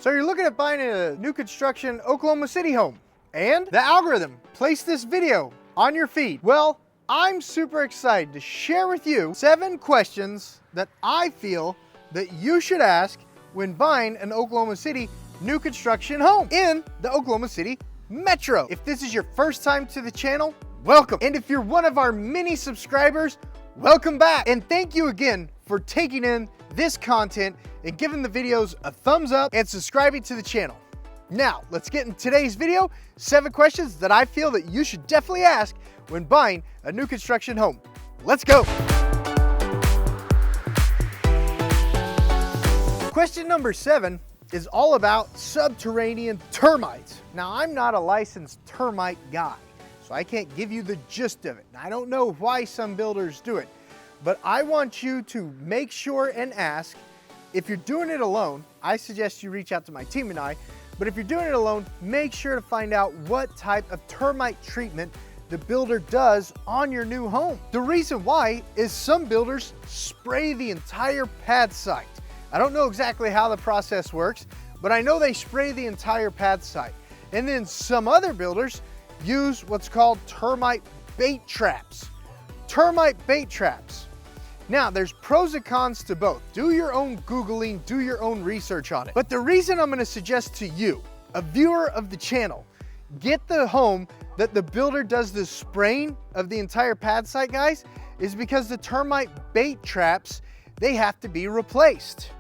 So you're looking at buying a new construction Oklahoma City home, and the algorithm placed this video on your feed. Well, I'm super excited to share with you 7 questions that I feel that you should ask when buying an Oklahoma City new construction home in the Oklahoma City Metro. If this is your first time to the channel, welcome. And if you're one of our many subscribers, welcome back. And thank you again for taking in this content and giving the videos a thumbs up and subscribing to the channel. Now, let's get in today's video, 7 questions that I feel that you should definitely ask when buying a new construction home. Let's go. Question number 7 is all about subterranean termites. Now, I'm not a licensed termite guy, so I can't give you the gist of it. I don't know why some builders do it, but I want you to make sure and ask. If you're doing it alone, I suggest you reach out to my team and I, but if you're doing it alone, make sure to find out what type of termite treatment the builder does on your new home. The reason why is some builders spray the entire pad site. I don't know exactly how the process works, but I know they spray the entire pad site. And then some other builders use what's called termite bait traps. Termite bait traps. Now, there's pros and cons to both. Do your own Googling, do your own research on it. But the reason I'm gonna suggest to you, a viewer of the channel, get the home that the builder does the spraying of the entire pad site, guys, is because the termite bait traps, they have to be replaced.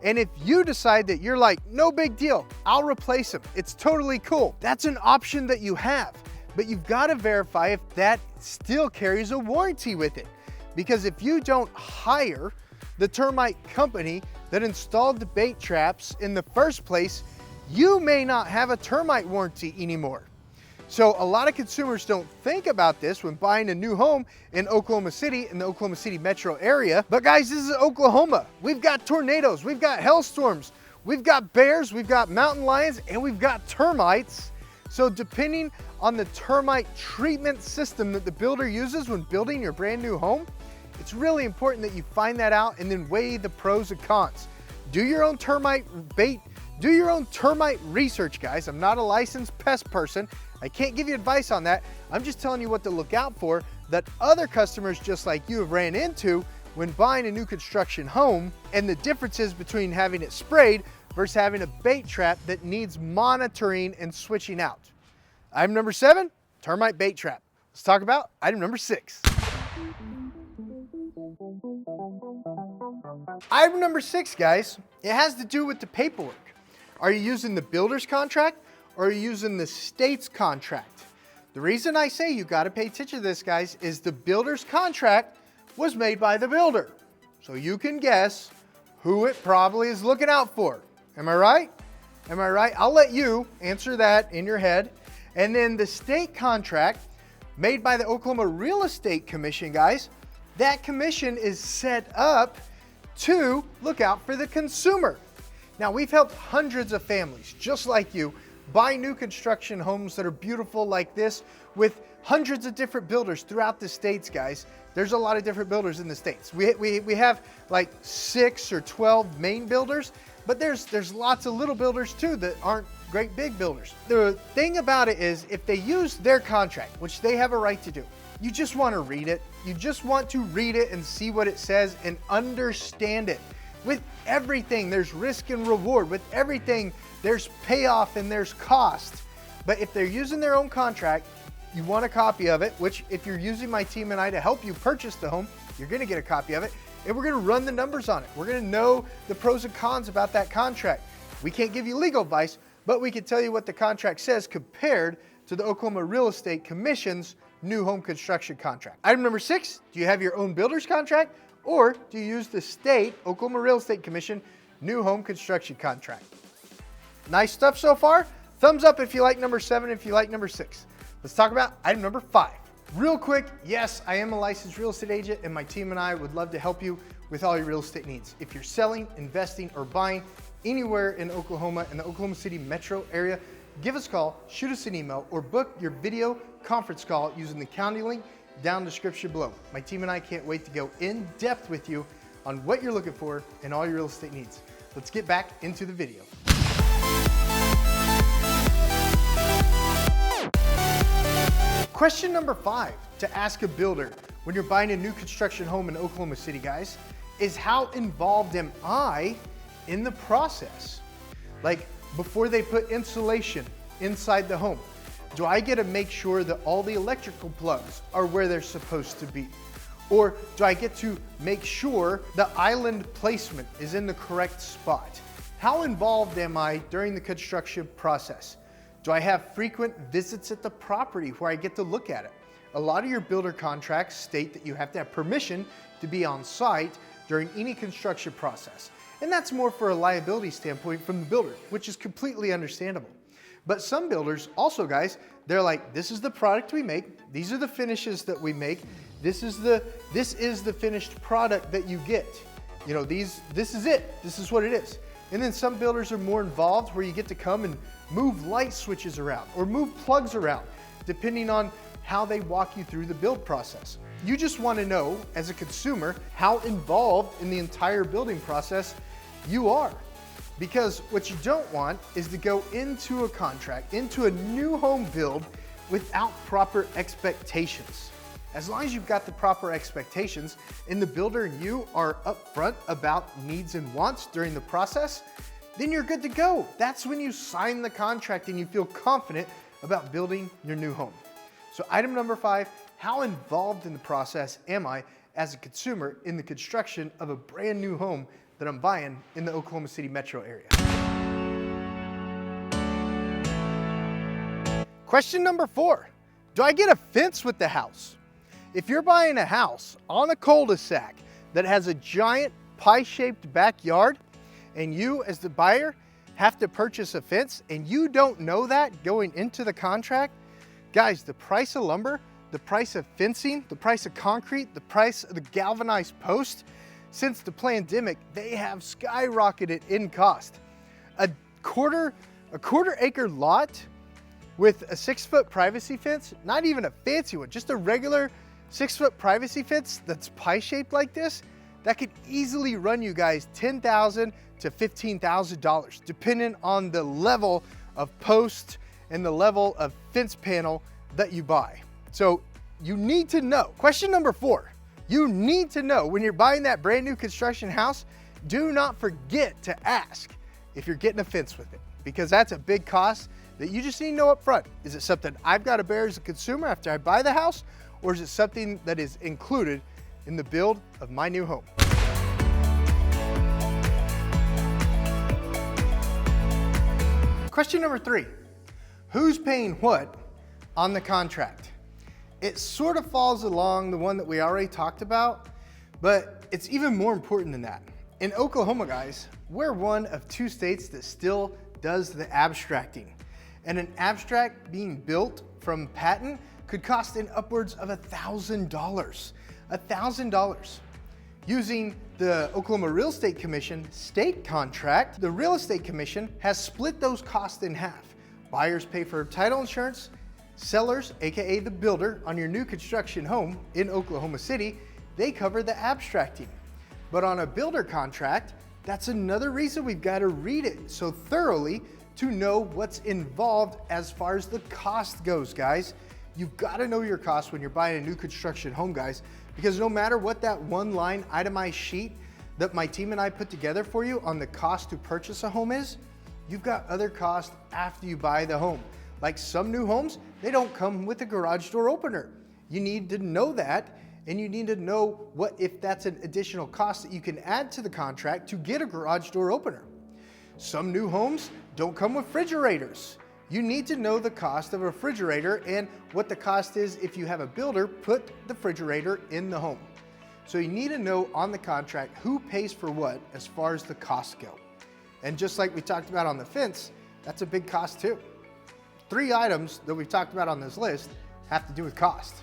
And if you decide that you're like, no big deal, I'll replace them, it's totally cool. That's an option that you have, but you've gotta verify if that still carries a warranty with it. Because if you don't hire the termite company that installed the bait traps in the first place, you may not have a termite warranty anymore. So a lot of consumers don't think about this when buying a new home in Oklahoma City, in the Oklahoma City metro area. But guys, this is Oklahoma. We've got tornadoes, we've got hailstorms, we've got bears, we've got mountain lions, and we've got termites. So depending on the termite treatment system that the builder uses when building your brand new home, it's really important that you find that out and then weigh the pros and cons. Do your own termite bait, do your own termite research, guys. I'm not a licensed pest person. I can't give you advice on that. I'm just telling you what to look out for that other customers just like you have ran into when buying a new construction home, and the differences between having it sprayed versus having a bait trap that needs monitoring and switching out. Item number 7, termite bait trap. Let's talk about item number 6. Item number 6, guys, it has to do with the paperwork. Are you using the builder's contract or are you using the state's contract? The reason I say you got to pay attention to this, guys, is the builder's contract was made by the builder. So you can guess who it probably is looking out for. Am I right? Am I right? I'll let you answer that in your head. And then the state contract made by the Oklahoma Real Estate Commission, guys, that commission is set up to look out for the consumer. Now, we've helped hundreds of families just like you buy new construction homes that are beautiful like this with hundreds of different builders throughout the states, guys. There's a lot of different builders in the states. We have like 6 or 12 main builders, but there's lots of little builders too that aren't great big builders. The thing about it is if they use their contract, which they have a right to do, you just want to read it. You just want to read it and see what it says and understand it. With everything, there's risk and reward. With everything, there's payoff and there's cost. But if they're using their own contract, you want a copy of it, which if you're using my team and I to help you purchase the home, you're gonna get a copy of it, and we're gonna run the numbers on it. We're gonna know the pros and cons about that contract. We can't give you legal advice, but we can tell you what the contract says compared to the Oklahoma Real Estate Commission's new home construction contract. Item number 6, do you have your own builder's contract or do you use the state Oklahoma Real Estate Commission new home construction contract? Nice stuff so far. Thumbs up if you like number 7, if you like number 6. Let's talk about item number 5. Real quick, yes, I am a licensed real estate agent and my team and I would love to help you with all your real estate needs. If you're selling, investing, or buying anywhere in Oklahoma, in the Oklahoma City metro area, give us a call, shoot us an email, or book your video conference call using the county link down in the description below. My team and I can't wait to go in depth with you on what you're looking for and all your real estate needs. Let's get back into the video. Question number 5 to ask a builder when you're buying a new construction home in Oklahoma City, guys, is how involved am I in the process? Like before they put insulation inside the home, do I get to make sure that all the electrical plugs are where they're supposed to be? Or do I get to make sure the island placement is in the correct spot? How involved am I during the construction process? Do I have frequent visits at the property where I get to look at it? A lot of your builder contracts state that you have to have permission to be on site during any construction process. And that's more for a liability standpoint from the builder, which is completely understandable. But some builders also, guys, they're like, this is the product we make. These are the finishes that we make. This is the finished product that you get. You know, this is it. This is what it is. And then some builders are more involved where you get to come and move light switches around or move plugs around, depending on how they walk you through the build process. You just want to know, as a consumer, how involved in the entire building process you are. Because what you don't want is to go into a contract, into a new home build without proper expectations. As long as you've got the proper expectations and the builder and you are upfront about needs and wants during the process, then you're good to go. That's when you sign the contract and you feel confident about building your new home. So item number 5, how involved in the process am I as a consumer in the construction of a brand new home that I'm buying in the Oklahoma City metro area? Question number 4, do I get a fence with the house? If you're buying a house on a cul-de-sac that has a giant pie-shaped backyard and you as the buyer have to purchase a fence and you don't know that going into the contract, guys, the price of lumber, the price of fencing, the price of concrete, the price of the galvanized post, since the pandemic, they have skyrocketed in cost. A quarter acre lot with a 6-foot privacy fence, not even a fancy one, just a regular 6-foot privacy fence that's pie-shaped like this, that could easily run you guys $10,000 to $15,000, depending on the level of post and the level of fence panel that you buy. So you need to know. Question number 4, you need to know when you're buying that brand new construction house, do not forget to ask if you're getting a fence with it, because that's a big cost that you just need to know up front. Is it something I've got to bear as a consumer after I buy the house, or is it something that is included in the build of my new home? Question number 3, who's paying what on the contract? It sort of falls along the one that we already talked about, but it's even more important than that. In Oklahoma, guys, we're one of 2 states that still does the abstracting. And an abstract being built from patent could cost in upwards of $1,000. $1,000. Using the Oklahoma Real Estate Commission state contract, the Real Estate Commission has split those costs in half. Buyers pay for title insurance, sellers, AKA the builder, on your new construction home in Oklahoma City, they cover the abstracting. But on a builder contract, that's another reason we've got to read it so thoroughly to know what's involved as far as the cost goes, guys. You've got to know your costs when you're buying a new construction home, guys, because no matter what that one-line itemized sheet that my team and I put together for you on the cost to purchase a home is, you've got other costs after you buy the home. Like some new homes, they don't come with a garage door opener. You need to know that, and you need to know what if that's an additional cost that you can add to the contract to get a garage door opener. Some new homes don't come with refrigerators. You need to know the cost of a refrigerator and what the cost is if you have a builder put the refrigerator in the home. So you need to know on the contract who pays for what as far as the costs go. And just like we talked about on the fence, that's a big cost too. 3 items that we've talked about on this list have to do with cost.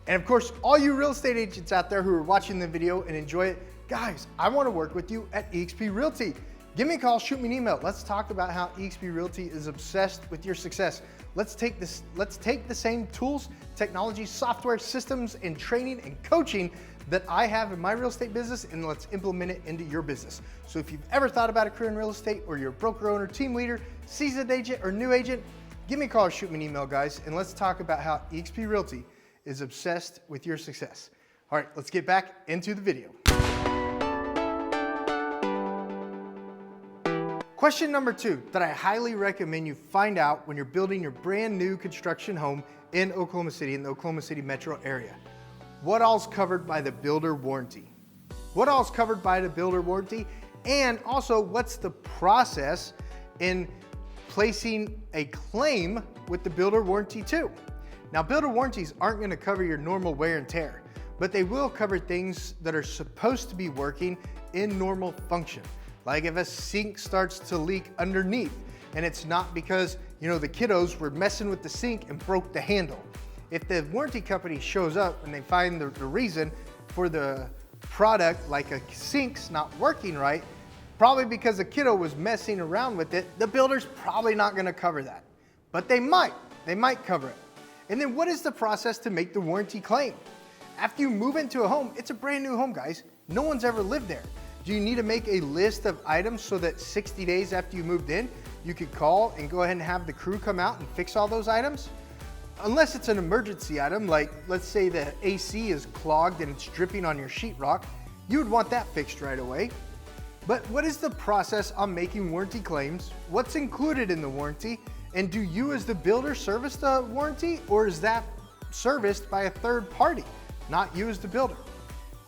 And of course, all you real estate agents out there who are watching the video and enjoy it, guys, I want to work with you at eXp Realty. Give me a call, shoot me an email. Let's talk about how eXp Realty is obsessed with your success. Let's take the same tools, technology, software, systems, and training and coaching that I have in my real estate business, and let's implement it into your business. So if you've ever thought about a career in real estate, or you're a broker owner, team leader, seasoned agent, or new agent, give me a call or shoot me an email, guys, and let's talk about how eXp Realty is obsessed with your success. All right, let's get back into the video. Question number 2 that I highly recommend you find out when you're building your brand new construction home in Oklahoma City, in the Oklahoma City metro area. What all's covered by the builder warranty? What all's covered by the builder warranty? And also, what's the process in placing a claim with the builder warranty too? Now, builder warranties aren't gonna cover your normal wear and tear, but they will cover things that are supposed to be working in normal function. Like if a sink starts to leak underneath and it's not because, the kiddos were messing with the sink and broke the handle. If the warranty company shows up and they find the reason for the product, like a sink's not working right, probably because a kiddo was messing around with it, the builder's probably not gonna cover that. But they might cover it. And then what is the process to make the warranty claim? After you move into a home, it's a brand new home, guys. No one's ever lived there. Do you need to make a list of items so that 60 days after you moved in, you could call and go ahead and have the crew come out and fix all those items? Unless it's an emergency item, like let's say the AC is clogged and it's dripping on your sheetrock, you would want that fixed right away. But what is the process on making warranty claims? What's included in the warranty? And do you as the builder service the warranty, or is that serviced by a third party, not you as the builder?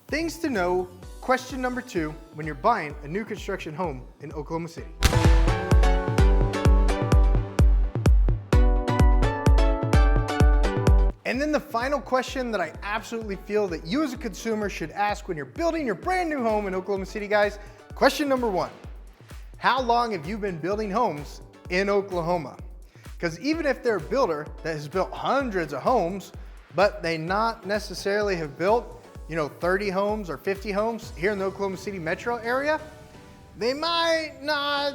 Things to know. Question number 2 when you're buying a new construction home in Oklahoma City. And then the final question that I absolutely feel that you as a consumer should ask when you're building your brand new home in Oklahoma City, guys. Question number 1, how long have you been building homes in Oklahoma? Because even if they're a builder that has built hundreds of homes, but they not necessarily have built 30 homes or 50 homes here in the Oklahoma City metro area, they might not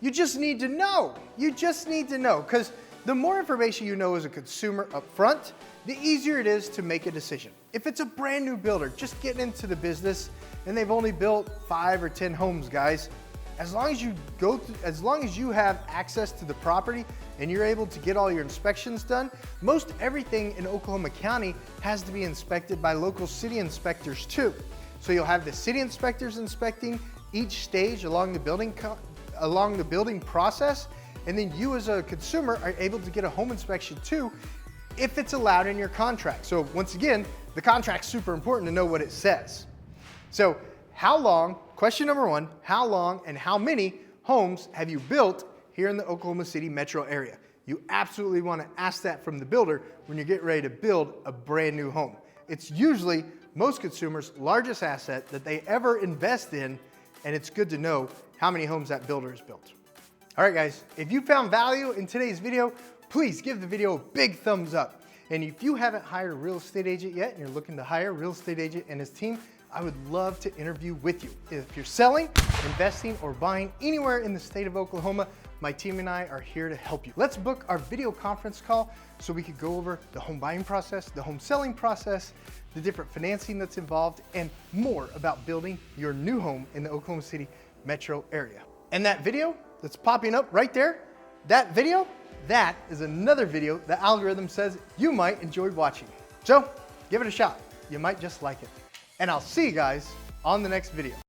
you just need to know. You just need to know, because the more information you know as a consumer up front, the easier it is to make a decision. If it's a brand new builder just getting into the business and they've only built 5 or 10 homes, guys, as long as you have access to the property and you're able to get all your inspections done, most everything in Oklahoma County has to be inspected by local city inspectors too. So you'll have the city inspectors inspecting each stage along the building process, and then you as a consumer are able to get a home inspection too if it's allowed in your contract. So once again, the contract's super important to know what it says. So question number 1, how long and how many homes have you built here in the Oklahoma City metro area? You absolutely want to ask that from the builder when you're getting ready to build a brand new home. It's usually most consumers' largest asset that they ever invest in, and it's good to know how many homes that builder has built. All right, guys, if you found value in today's video, please give the video a big thumbs up. And if you haven't hired a real estate agent yet and you're looking to hire a real estate agent and his team, I would love to interview with you. If you're selling, investing, or buying anywhere in the state of Oklahoma, my team and I are here to help you. Let's book our video conference call so we could go over the home buying process, the home selling process, the different financing that's involved, and more about building your new home in the Oklahoma City metro area. And that video that's popping up right there, that is another video the algorithm says you might enjoy watching. So give it a shot. You might just like it. And I'll see you guys on the next video.